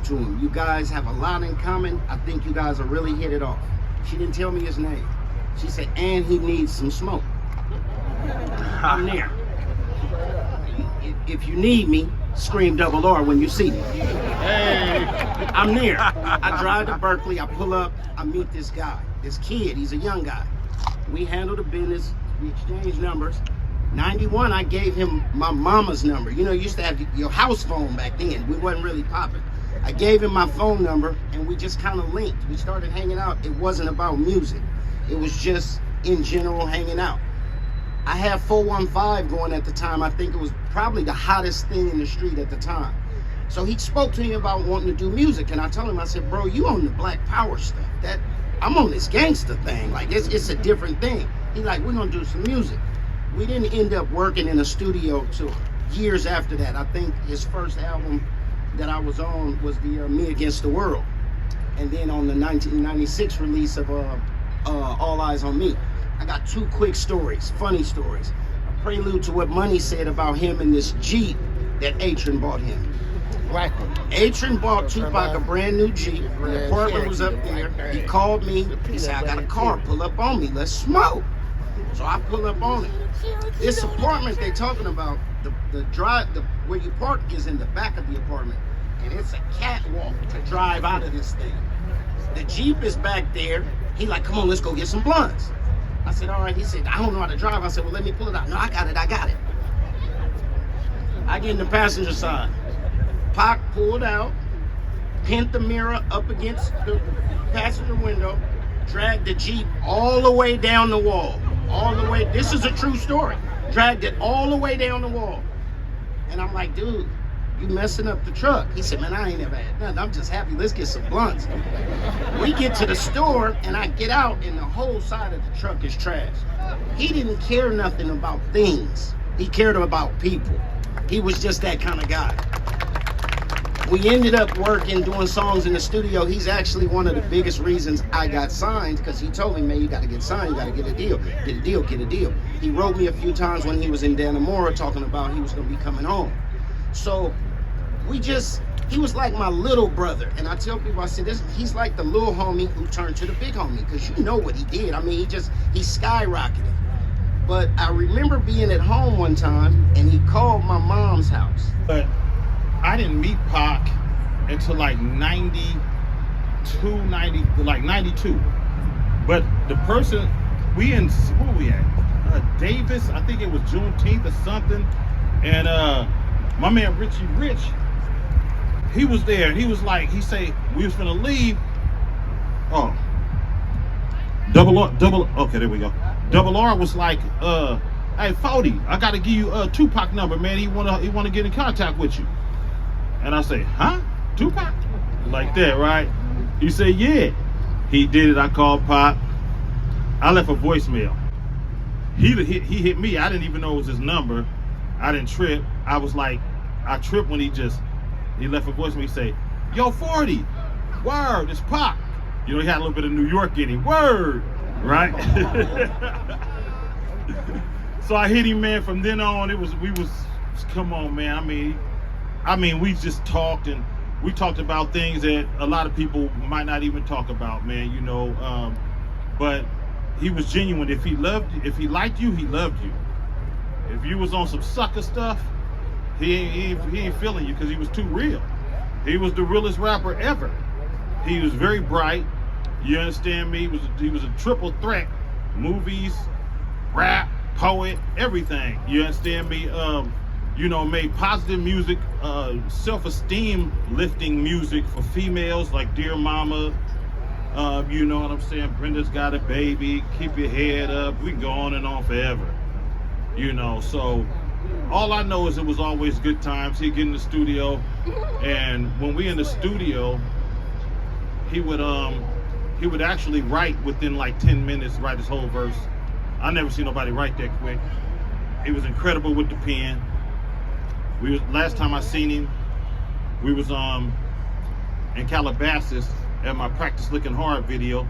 to him. You guys have a lot in common. I think you guys will really hit it off. She didn't tell me his name. She said, and he needs some smoke. I'm there. If you need me, scream double R when you see me. Hey, I'm there. I drive to Berkeley, I pull up, I meet this guy, this kid, he's a young guy. We handle the business, we exchange numbers. 91, I gave him my mama's number. You know, you used to have your house phone back then. We wasn't really popping. I gave him my phone number and we just kind of linked. We started hanging out. It wasn't about music. It was just in general hanging out. I had 415 going at the time. I think it was probably the hottest thing in the street at the time. So he spoke to me about wanting to do music, and I told him, I said, bro, you on the Black Power stuff. I'm on this gangster thing. Like, it's a different thing. He like, we're gonna do some music. We didn't end up working in a studio till years after that. I think his first album that I was on was the Me Against the World. And then on the 1996 release of All Eyes on Me. I got two quick stories, funny stories. A prelude to what Money said about him and this Jeep that Atron bought him. Right. Atron bought Tupac a brand new Jeep. The apartment was up there. He called me. He said, I got a car, pull up on me, let's smoke. So I pull up on it. This apartment they talking about, where you park is in the back of the apartment. And it's a catwalk to drive out of this thing. The Jeep is back there. He like, come on, let's go get some blunts. I said, all right. He said, I don't know how to drive. I said, well, let me pull it out. No, I got it. I get in the passenger side. Pac pulled out, pinned the mirror up against the passenger window, dragged the Jeep all the way down the wall. All the way, this is a true story. Dragged it all the way down the wall. And I'm like, dude, you messing up the truck. He said, man, I ain't never had nothing. I'm just happy. Let's get some blunts. We get to the store and I get out and the whole side of the truck is trash. He didn't care nothing about things. He cared about people. He was just that kind of guy. We ended up doing songs in the studio. He's actually one of the biggest reasons I got signed, because he told me, man, you got to get signed, you got to get a deal. Get a deal, get a deal. He wrote me a few times when he was in Dannemora talking about he was going to be coming home. So he was like my little brother. And I tell people, I said, he's like the little homie who turned to the big homie, because you know what he did. I mean, he skyrocketed. But I remember being at home one time and he called my mom's house. But I didn't meet Pac until like 92. But the person, where we at? Davis, I think it was Juneteenth or something. And my man Richie Rich, he was there. He was like, he said, we was finna leave. Oh, okay, there we go. Double R was like, hey, 40, I gotta give you a Tupac number, man. He wanna get in contact with you. And I say, huh? Tupac? Like that, right? He said, yeah. He did it. I called Pac. I left a voicemail. He hit me. I didn't even know it was his number. I didn't trip. I was like, I tripped when he left a voicemail. He say, yo, 40, word, it's Pac. You know, he had a little bit of New York in him. Word, right? So I hit him, man. From then on, come on, man. I mean, we just talked, and we talked about things that a lot of people might not even talk about, man, you know. But he was genuine. If he liked you, he loved you. If you was on some sucker stuff, he ain't feeling you, because he was too real. He was the realest rapper ever. He was very bright. You understand me? He was a triple threat. Movies, rap, poet, everything. You understand me? You know, made positive music, self-esteem lifting music for females like Dear Mama. You know what I'm saying? Brenda's Got a Baby, Keep Your Head Up. We can go on and on forever. You know, so all I know is it was always good times. He'd get in the studio, and when we in the studio, he would actually write within like 10 minutes, write his whole verse. I never seen nobody write that quick. He was incredible with the pen. Last time I seen him, we was in Calabasas at my Practice Looking Hard video.